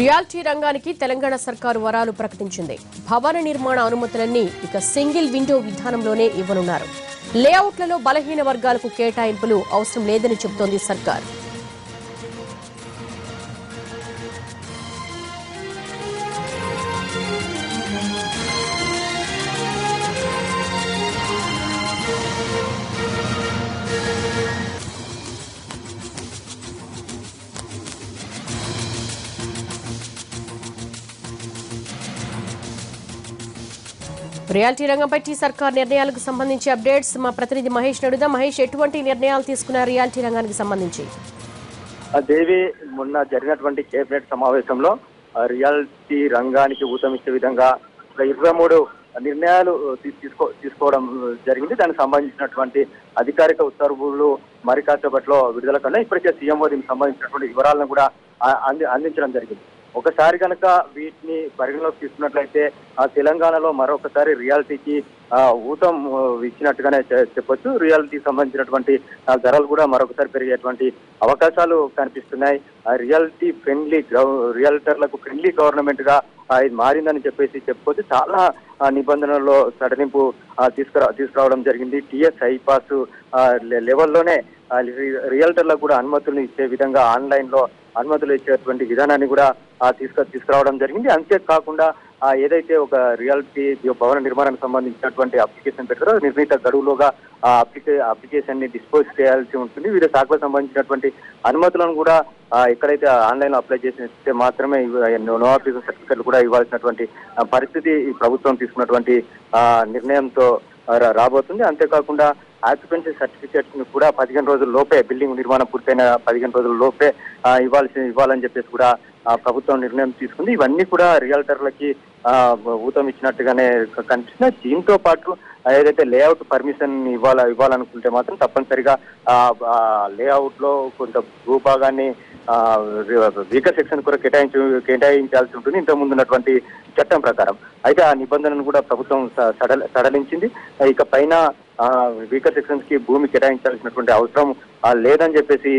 Reality రంగానికి తెలంగాణ సర్కారు వరాలు ప్రకటించింది. భవన నిర్మాణ అనుమతులన్నీ ఇక సింగిల్ విండో విధానంలోనే ఇవ్వనున్నారు. లేఅవుట్లలో బలహీన వర్గాలకు కేటాయింపులు అవసరం లేదని చెబుతోంది సర్కార్. రియాలిటీ రంగంపై సర్కార్ నిర్ణయాలకు సంబంధించి అప్డేట్స్ మా ప్రతినిధి మహేష్ నడుదా. మహేష్, ఎటువంటి నిర్ణయాలు తీసుకున్నారు రియాలిటీ రంగానికి సంబంధించి? దేవి, మొన్న జరిగినటువంటి కేబినెట్ సమావేశంలో రియాలిటీ రంగానికి ఊతమిచ్చే విధంగా 23 నిర్ణయాలు తీసుకోవడం జరిగింది. దానికి సంబంధించినటువంటి అధికారిక ఉత్తర్వులు మరి కాసేపట్లో విడుదల కన్నా ఇప్పటికే సీఎంఓ దీనికి సంబంధించినటువంటి వివరాలను కూడా అందించడం జరిగింది. ఒకసారి కనుక వీటిని పరిగణలోకి తీసుకున్నట్లయితే తెలంగాణలో మరొకసారి రియాలిటీకి ఊతం ఇచ్చినట్టుగానే చెప్పొచ్చు. రియాలిటీకి సంబంధించినటువంటి ధరలు కూడా మరొకసారి పెరిగేటువంటి అవకాశాలు కనిపిస్తున్నాయి. రియాలిటీ ఫ్రెండ్లీ రియల్టర్లకు ఫ్రెండ్లీ గవర్నమెంట్ గా ఇది మారిందని చెప్పుకోవచ్చు. చాలా నిబంధనల్లో సడలింపు తీసుకురావడం జరిగింది. టీఎస్ ఐపాస్ లెవెల్లోనే రియల్టర్లకు కూడా అనుమతులు ఇచ్చే విధంగా ఆన్లైన్ లో అనుమతులు ఇచ్చేటువంటి విధానాన్ని కూడా తీసుకురావడం జరిగింది. అంతేకాకుండా ఏదైతే ఒక రియాలిటీ భవన నిర్మాణానికి సంబంధించినటువంటి అప్లికేషన్ పెట్టారో నిర్ణీత గడువులోగా అప్లికేషన్ ని డిస్పోజ్ చేయాల్సి ఉంటుంది. వివిధ శాఖలకు సంబంధించినటువంటి అనుమతులను కూడా ఎక్కడైతే ఆన్లైన్ లో అప్లై చేస్తే మాత్రమే నో అప్లికేషన్ సర్టిఫికెట్లు కూడా ఇవ్వాల్సినటువంటి పరిస్థితి ఈ ప్రభుత్వం తీసుకున్నటువంటి నిర్ణయంతో రాబోతుంది. అంతేకాకుండా ఆక్యుపెన్సీ సర్టిఫికేట్ ని కూడా 15 రోజుల లోపే, బిల్డింగ్ నిర్మాణం పూర్తయిన 15 రోజుల లోపే ఇవ్వాలని చెప్పేసి కూడా ప్రభుత్వం నిర్ణయం తీసుకుంది. ఇవన్నీ కూడా రియల్టర్లకి ఊతం ఇచ్చినట్టుగానే కనిపిస్తున్నాయి. దీంతో పాటు ఏదైతే లేఅవుట్ పర్మిషన్ ఇవ్వాలనుకుంటే మాత్రం తప్పనిసరిగా లేఅవుట్ లో కొంత భూభాగాన్ని వీకర్ సెక్షన్ కూడా కేటాయించాల్సి ఉంటుంది ఇంతకుముందు ఉన్నటువంటి చట్టం ప్రకారం. అయితే ఆ నిబంధనను కూడా ప్రభుత్వం సడలించింది. ఇక పైన వీకర్ సెక్షన్స్ కి భూమి కేటాయించాల్సినటువంటి అవసరం లేదని చెప్పేసి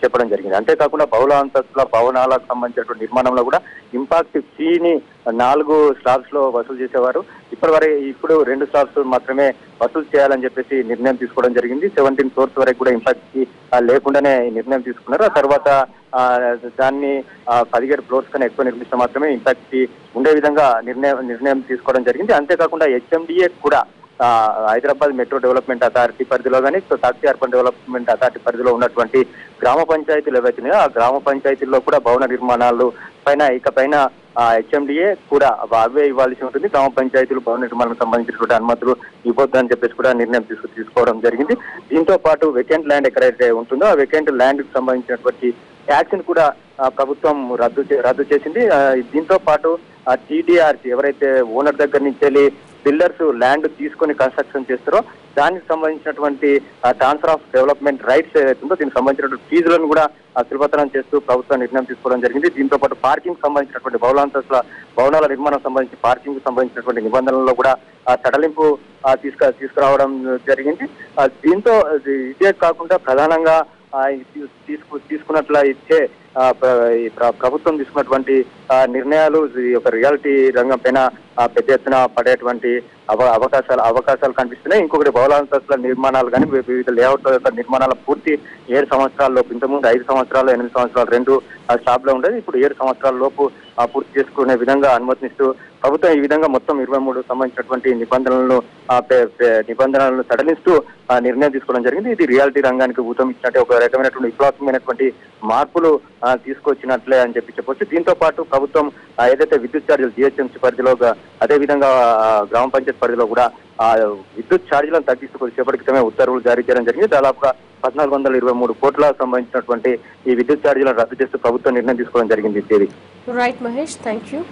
చెప్పడం జరిగింది. అంతేకాకుండా బహుళ అంతస్తుల భవనాలకు సంబంధించినటువంటి నిర్మాణంలో కూడా ఇంపాక్ట్ ఫీని 4 స్లాబ్స్ లో వసూలు చేసేవారు. ఇప్పుడు 2 స్లాబ్స్ మాత్రమే వసూలు చేయాలని చెప్పేసి నిర్ణయం తీసుకోవడం జరిగింది. 17 ఫ్లోర్స్ వరకు కూడా ఇంపాక్ట్ ఫీ లేకుండానే నిర్ణయం తీసుకున్నారు. ఆ తర్వాత దాన్ని 17 ఫ్లోర్స్ కన్నా ఎక్కువ నిర్మిస్తే మాత్రమే ఇంపాక్ట్ ఫీ ఉండే విధంగా నిర్ణయం తీసుకోవడం జరిగింది. అంతేకాకుండా హెచ్ఎండిఏ కూడా హైదరాబాద్ మెట్రో డెవలప్మెంట్ అథారిటీ పరిధిలో కానీ సాక్షి అర్బన్ డెవలప్మెంట్ అథారిటీ పరిధిలో ఉన్నటువంటి గ్రామ పంచాయతీలు ఏవైతున్నాయో ఆ గ్రామ పంచాయతీల్లో కూడా భవన నిర్మాణాలు ఇకపైన హెచ్ఎండిఏ కూడా అవే ఇవ్వాల్సి ఉంటుంది. గ్రామ పంచాయతీలు భవన నిర్మాణానికి సంబంధించినటువంటి అనుమతులు ఇవ్వద్దని చెప్పేసి కూడా నిర్ణయం తీసుకోవడం జరిగింది. దీంతో పాటు వెకెంట్ ల్యాండ్ ఎక్కడైతే ఉంటుందో ఆ వెకెంట్ ల్యాండ్ కి సంబంధించినటువంటి ట్యాక్స్ ని కూడా ప్రభుత్వం రద్దు చేసింది. దీంతో పాటు టీడీఆర్సీ ఎవరైతే ఓనర్ దగ్గర నుంచి వెళ్ళి బిల్డర్స్ ల్యాండ్ తీసుకొని కన్స్ట్రక్షన్ చేస్తారో దానికి సంబంధించినటువంటి ట్రాన్స్ఫర్ ఆఫ్ డెవలప్మెంట్ రైట్స్ ఏదైతుందో దీనికి సంబంధించినటువంటి ఫీజులను కూడా సులభతరం చేస్తూ ప్రభుత్వం నిర్ణయం తీసుకోవడం జరిగింది. దీంతో పాటు పార్కింగ్ సంబంధించినటువంటి బహుళాంతస్తుల భవనాల నిర్మాణం సంబంధించి పార్కింగ్ సంబంధించినటువంటి నిబంధనల్లో కూడా సడలింపు తీసుకురావడం జరిగింది. దీంతో ఇదే కాకుండా ప్రధానంగా తీసుకున్నట్లయితే ప్రభుత్వం తీసుకున్నటువంటి నిర్ణయాలు ఈ యొక్క రియాలిటీ రంగం పైన పెద్ద ఎత్తున పడేటువంటి అవకాశాలు కనిపిస్తున్నాయి. ఇంకొకటి బహుళాంతస్తుల నిర్మాణాలు కానీ వివిధ లేఅవుట్ల యొక్క నిర్మాణాల పూర్తి 7 సంవత్సరాల లోపు, ఇంతకుముందు 5 సంవత్సరాలు 8 సంవత్సరాలు 2 స్లాబ్ లో ఉండేది. ఇప్పుడు 7 సంవత్సరాల లోపు పూర్తి చేసుకునే విధంగా అనుమతినిస్తూ ప్రభుత్వం ఈ విధంగా మొత్తం 23 సంబంధించినటువంటి నిబంధనలను సడలిస్తూ నిర్ణయం తీసుకోవడం జరిగింది. ఇది రియాలిటీ రంగానికి ఊతం ఇచ్చినట్టే ఒక రకమైనటువంటి విప్లవాత్మకమైనటువంటి మార్పులు తీసుకొచ్చినట్లే అని చెప్పొచ్చు. దీంతో పాటు ప్రభుత్వం ఏదైతే విద్యుత్ ఛార్జీలు జిహెచ్ఎంసీ పరిధిలో అదే విధంగా గ్రామ పంచాయతీ పరిధిలో కూడా విద్యుత్ ఛార్జీలను తగ్గిస్తూ కొద్దిసేపటి క్రితమే ఉత్తర్వులు జారీ చేయడం జరిగింది. దాదాపుగా 1423 కోట్లకు సంబంధించినటువంటి ఈ విద్యుత్ ఛార్జీలను రద్దు చేస్తూ ప్రభుత్వం నిర్ణయం తీసుకోవడం జరిగింది. Right Mahesh, thank you.